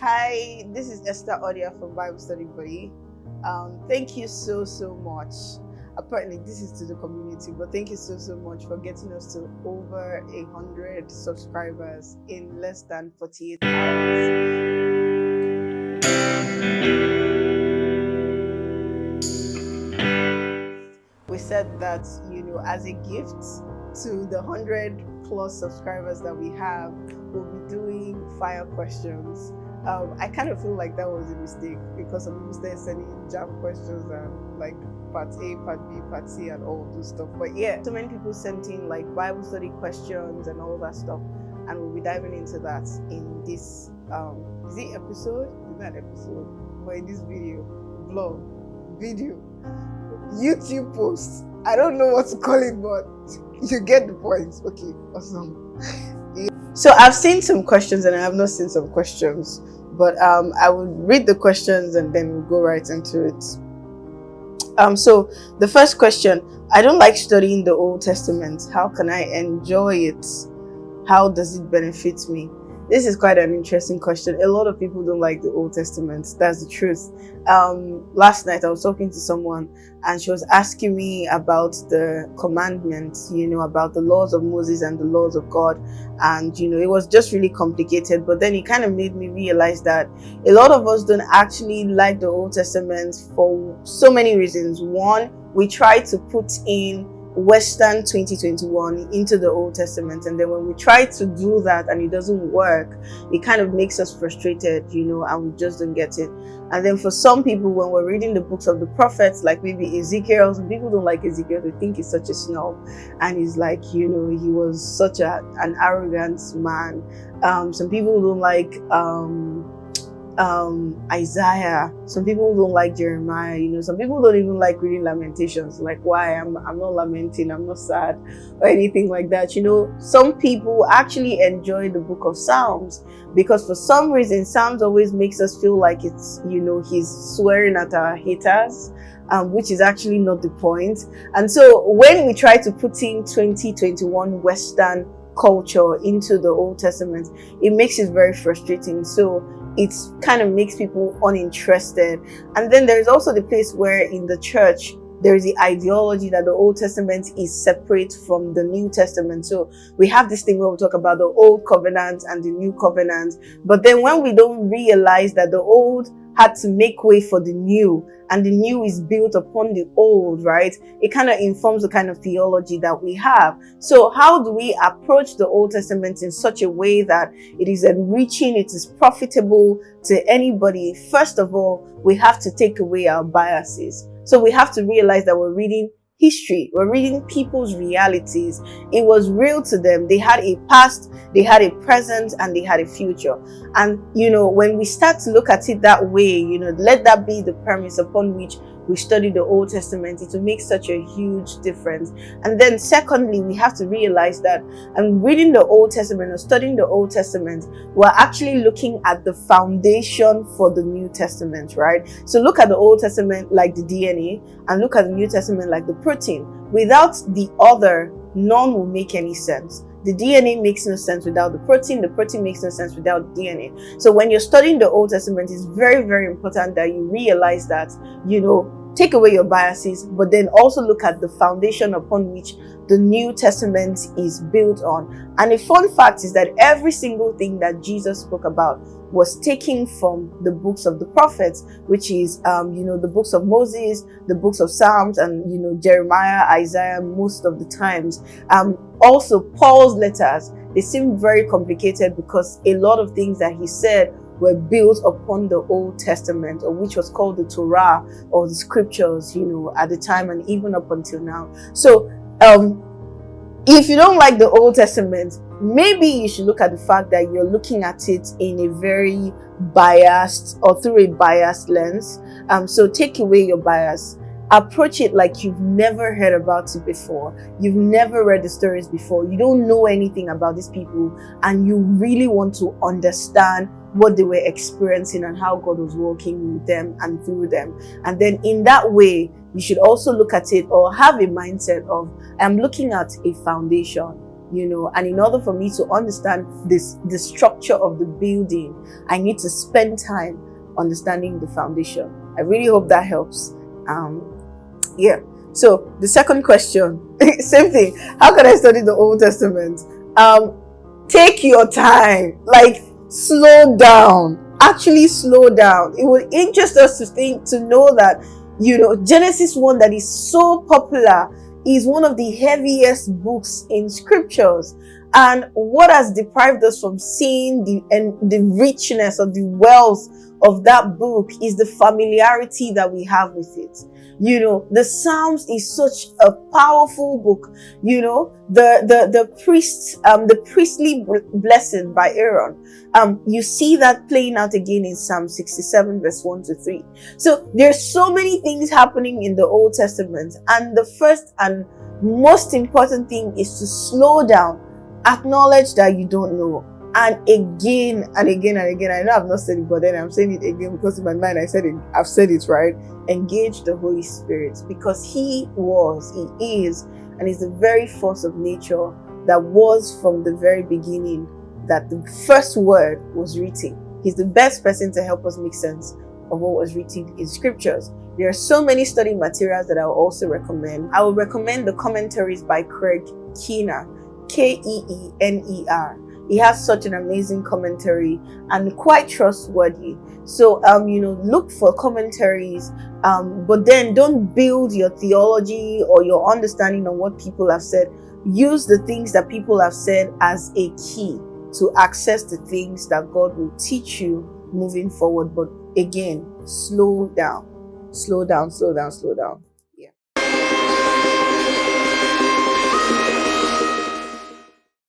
Hi, this is Esther Audia from Bible Study Buddy. Thank you so much. Apparently, this is to the community, but thank you so much for getting us to over 100 subscribers in less than 48 hours. We said that, as a gift to the 100 plus subscribers that we have, we'll be doing fire questions. I kind of feel like that was a mistake because some people started sending jam questions and like part A, part B, part C, and all of those stuff. But yeah, so many people sent in like Bible study questions and all that stuff, and we'll be diving into that in this is it episode? Is that episode? But in this video, vlog, video, YouTube post. I don't know what to call it, but you get the point. Okay, awesome. So I've seen some questions and I have not seen some questions, but I will read the questions and then we'll go right into it. So the first question: I don't like studying the Old Testament. How can I enjoy it? How does it benefit me? This is quite an interesting question. A lot of people don't like the Old Testament. That's the truth. Last night I was talking to someone and she was asking me about the commandments, about the laws of Moses and the laws of God. And, it was just really complicated. But then it kind of made me realize that a lot of us don't actually like the Old Testament for so many reasons. One, we try to put in Western 2021 into the Old Testament, and then when we try to do that and it doesn't work, it kind of makes us frustrated, and we just don't get it. And then for some people, when we're reading the books of the prophets, like maybe Ezekiel, some people don't like Ezekiel, they think he's such a snob, and he's like, he was such an arrogant man. Some people don't like Isaiah. Some people don't like Jeremiah. Some people don't even like reading Lamentations. Like, why? I'm not lamenting, I'm not sad or anything like that. Some people actually enjoy the book of Psalms because for some reason Psalms always makes us feel like it's he's swearing at our haters, which is actually not the point. And so when we try to put in 2021 Western culture into the Old Testament, it makes it very frustrating. So it kind of makes people uninterested. And then there's also the place where in the church there is the ideology that the Old Testament is separate from the New Testament. So we have this thing where we talk about the Old Covenant and the New Covenant, but then when we don't realize that the Old had to make way for the New, and the New is built upon the Old, right? It kind of informs the kind of theology that we have. So how do we approach the Old Testament in such a way that it is enriching, it is profitable to anybody? First of all, we have to take away our biases. So we have to realize that we're reading history, we're reading people's realities. It was real to them. They had a past, they had a present, and they had a future. And when we start to look at it that way, let that be the premise upon which we study the Old Testament. It will make such a huge difference. And then secondly, we have to realize that reading the Old Testament or studying the Old Testament, we're actually looking at the foundation for the New Testament, right? So look at the Old Testament like the DNA and look at the New Testament like the protein. Without the other, none will make any sense. The DNA makes no sense without the protein makes no sense without DNA. So when you're studying the Old Testament, it's very, very important that you realize that, take away your biases, but then also look at the foundation upon which the New Testament is built on. And a fun fact is that every single thing that Jesus spoke about was taken from the books of the prophets, which is, the books of Moses, the books of Psalms, and, Jeremiah, Isaiah, most of the times. Also, Paul's letters, they seem very complicated because a lot of things that he said were built upon the Old Testament, or which was called the Torah or the scriptures, at the time and even up until now. So, if you don't like the Old Testament, maybe you should look at the fact that you're looking at it in a very biased or through a biased lens. So take away your bias. Approach it like you've never heard about it before. You've never read the stories before. You don't know anything about these people, and you really want to understand what they were experiencing and how God was working with them and through them. And then in that way, you should also look at it or have a mindset of, I'm looking at a foundation. And in order for me to understand the structure of the building, I need to spend time understanding the foundation. I really hope that helps. Yeah. So the second question, same thing. How can I study the Old Testament? Take your time. Like, slow down. Actually slow down. It will interest us to know that, Genesis 1, that is so popular, is one of the heaviest books in scriptures. And what has deprived us from seeing the richness of the wealth of that book is the familiarity that we have with it. The Psalms is such a powerful book. The priestly blessing by Aaron. You see that playing out again in Psalm 67 verse 1 to 3. So there's so many things happening in the Old Testament, and the first and most important thing is to slow down, acknowledge that you don't know, and again and again and again. I know I've not said it, but then I'm saying it again because in my mind I've said it right. Engage the Holy Spirit, because He is, and is the very force of nature that was from the very beginning, that the first word was written. He's the best person to help us make sense of what was written in scriptures. There are so many study materials that I will also recommend. I will recommend the commentaries by Craig Keener, Keener. He has such an amazing commentary and quite trustworthy. So, look for commentaries, but then don't build your theology or your understanding on what people have said. Use the things that people have said as a key to access the things that God will teach you moving forward. But again, slow down.